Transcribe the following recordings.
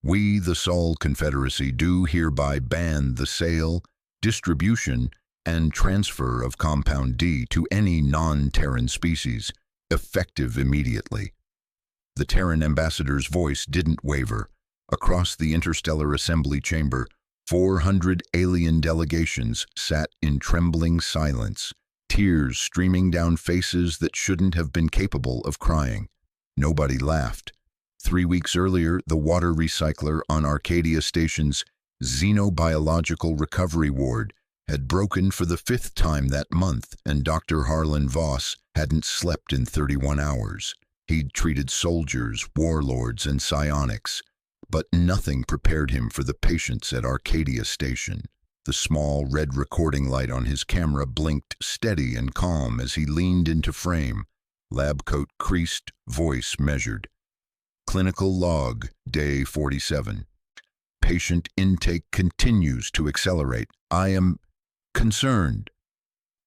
We, the Sol Confederacy, do hereby ban the sale, distribution, and transfer of Compound D to any non-Terran species, effective immediately. The Terran ambassador's voice didn't waver. Across the interstellar assembly chamber, 400 alien delegations sat in trembling silence, tears streaming down faces that shouldn't have been capable of crying. Nobody laughed. 3 weeks earlier, the water recycler on Arcadia Station's Xenobiological Recovery Ward had broken for the 5th time that month, and Dr. Harlan Voss hadn't slept in 31 hours. He'd treated soldiers, warlords, and psionics, but nothing prepared him for the patients at Arcadia Station. The small red recording light on his camera blinked steady and calm as he leaned into frame. Lab coat creased, voice measured. Clinical log, day 47. Patient intake continues to accelerate. I am concerned.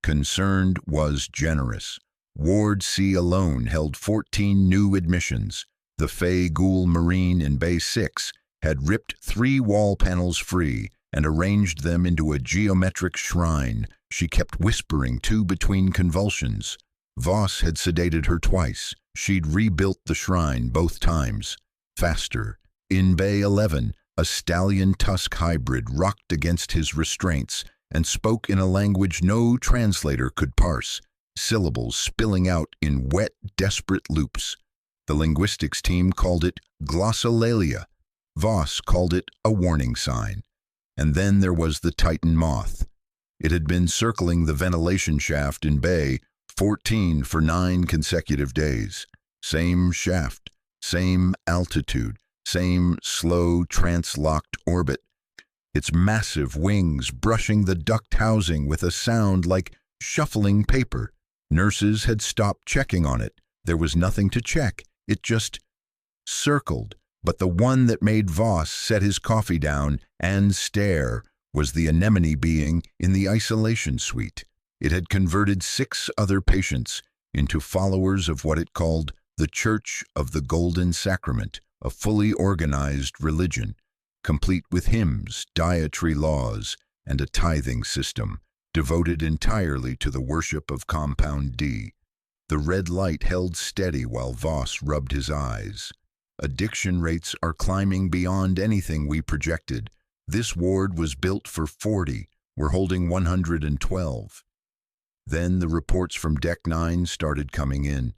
Concerned was generous. Ward C alone held 14 new admissions. The Fey Ghoul Marine in Bay 6 had ripped 3 wall panels free and arranged them into a geometric shrine she kept whispering to between convulsions. Voss had sedated her twice. She'd rebuilt the shrine both times. Faster. In Bay 11, a stallion tusk hybrid rocked against his restraints and spoke in a language no translator could parse, syllables spilling out in wet, desperate loops. The linguistics team called it glossolalia. Voss called it a warning sign. And then there was the Titan moth. It had been circling the ventilation shaft in Bay 14 for 9 consecutive days. Same shaft, same altitude, same slow trance-locked orbit. Its massive wings brushing the duct housing with a sound like shuffling paper. Nurses had stopped checking on it. There was nothing to check. It just circled. But the one that made Voss set his coffee down and stare was the anemone being in the isolation suite. It had converted 6 other patients into followers of what it called the Church of the Golden Sacrament, a fully organized religion, complete with hymns, dietary laws, and a tithing system, devoted entirely to the worship of Compound D. The red light held steady while Voss rubbed his eyes. Addiction rates are climbing beyond anything we projected. This ward was built for 40. We're holding 112. Then the reports from Deck 9 started coming in.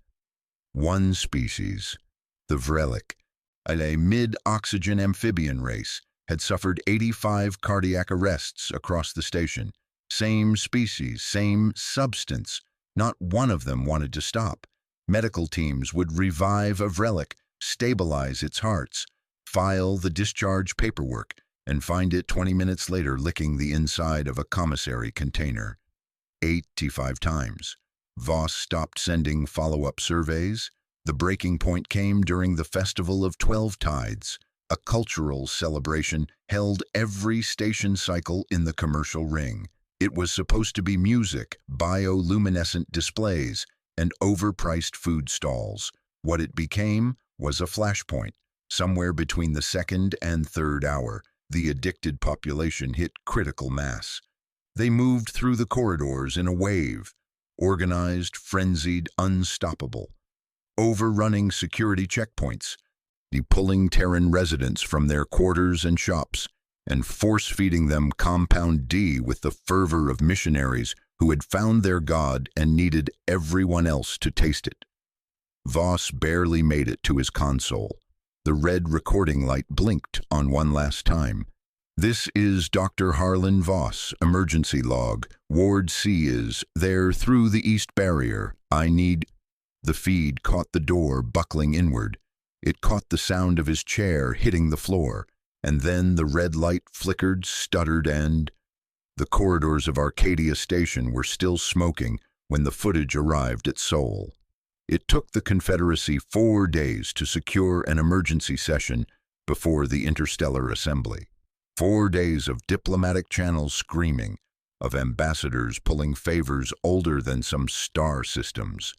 One species, the Vrelic, a mid-oxygen amphibian race, had suffered 85 cardiac arrests across the station. Same species, same substance. Not one of them wanted to stop. Medical teams would revive a Vrelic, stabilize its hearts, file the discharge paperwork, and find it 20 minutes later licking the inside of a commissary container. 85 times. Voss stopped sending follow-up surveys. The breaking point came during the Festival of 12 Tides, a cultural celebration held every station cycle in the commercial ring. It was supposed to be music, bioluminescent displays, and overpriced food stalls. What it became was a flashpoint. Somewhere between the 2nd and 3rd hour, the addicted population hit critical mass. They moved through the corridors in a wave, organized, frenzied, unstoppable, overrunning security checkpoints, pulling Terran residents from their quarters and shops, and force-feeding them Compound D with the fervor of missionaries who had found their God and needed everyone else to taste it. Voss barely made it to his console. The red recording light blinked on one last time. This is Dr. Harlan Voss, emergency log. Ward C is there through the east barrier. I need... The feed caught the door buckling inward. It caught the sound of his chair hitting the floor. And then the red light flickered, stuttered, and... The corridors of Arcadia Station were still smoking when the footage arrived at Sol. It took the Confederacy 4 days to secure an emergency session before the interstellar assembly. 4 days of diplomatic channels screaming, of ambassadors pulling favors older than some star systems,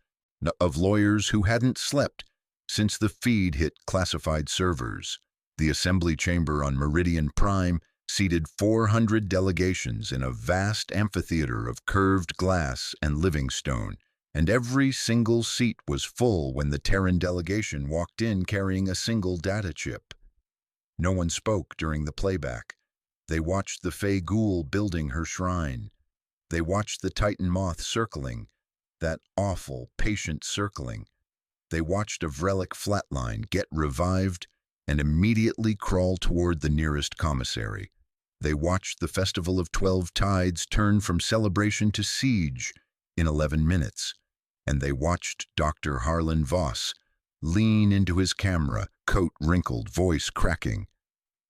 of lawyers who hadn't slept since the feed hit classified servers. The assembly chamber on Meridian Prime seated 400 delegations in a vast amphitheater of curved glass and living stone, and every single seat was full when the Terran delegation walked in carrying a single data chip. No one spoke during the playback. They watched the Fey Ghoul building her shrine. They watched the Titan Moth circling, that awful, patient circling. They watched a Vrelic flatline get revived and immediately crawl toward the nearest commissary. They watched the Festival of 12 Tides turn from celebration to siege in 11 minutes. And they watched Dr. Harlan Voss lean into his camera, coat wrinkled, voice cracking.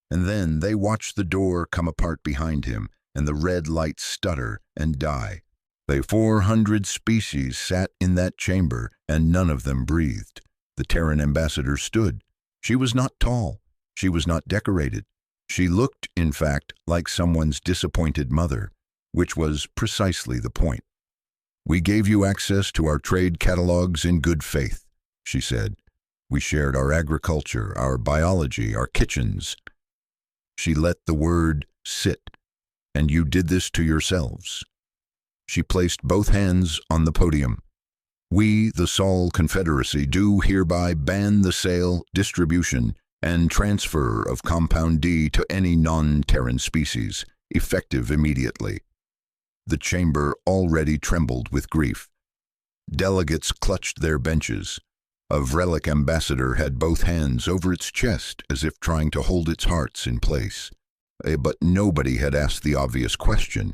And then they watched the door come apart behind him and the red light stutter and die. The 400 species sat in that chamber, and none of them breathed. The Terran ambassador stood. She was not tall. She was not decorated. She looked, in fact, like someone's disappointed mother, which was precisely the point. "We gave you access to our trade catalogs in good faith," she said. "We shared our agriculture, our biology, our kitchens." She let the word sit. "And you did this to yourselves." She placed both hands on the podium. "We, the Sol Confederacy, do hereby ban the sale, distribution, and transfer of Compound D to any non-Terran species, effective immediately." The chamber already trembled with grief. Delegates clutched their benches. A Vrelic ambassador had both hands over its chest as if trying to hold its hearts in place. But nobody had asked the obvious question,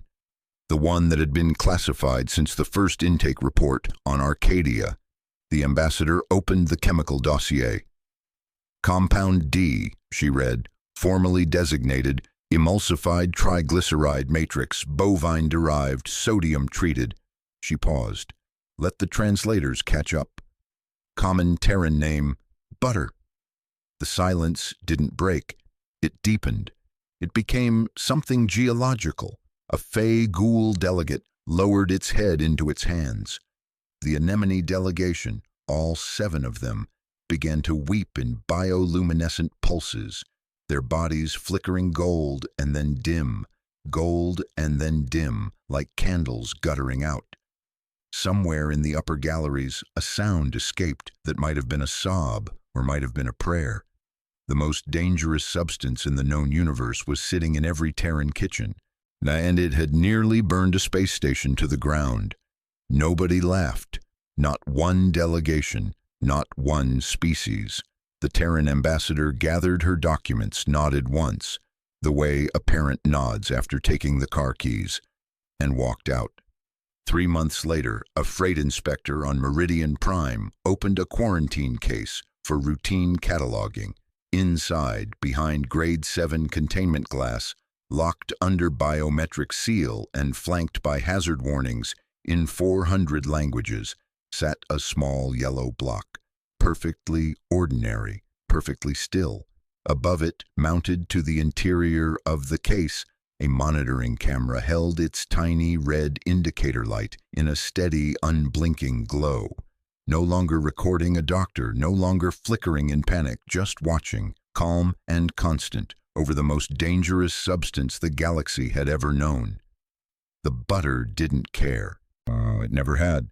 the one that had been classified since the first intake report on Arcadia. The ambassador opened the chemical dossier. "Compound D," she read, "formally designated emulsified triglyceride matrix, bovine-derived, sodium-treated." She paused. Let the translators catch up. "Common Terran name, butter." The silence didn't break. It deepened. It became something geological. A Fey Ghoul delegate lowered its head into its hands. The anemone delegation, all 7 of them, began to weep in bioluminescent pulses, their bodies flickering gold and then dim, gold and then dim, like candles guttering out. Somewhere in the upper galleries, a sound escaped that might have been a sob or might have been a prayer. The most dangerous substance in the known universe was sitting in every Terran kitchen, and it had nearly burned a space station to the ground. Nobody laughed. Not one delegation, not one species. The Terran ambassador gathered her documents, nodded once, the way a parent nods after taking the car keys, and walked out. 3 months later, a freight inspector on Meridian Prime opened a quarantine case for routine cataloging. Inside, behind Grade 7 containment glass, locked under biometric seal and flanked by hazard warnings in 400 languages, sat a small yellow block, perfectly ordinary, perfectly still. Above it, mounted to the interior of the case, a monitoring camera held its tiny red indicator light in a steady, unblinking glow. No longer recording a doctor, no longer flickering in panic, just watching, calm and constant, over the most dangerous substance the galaxy had ever known. The butter didn't care. It never had.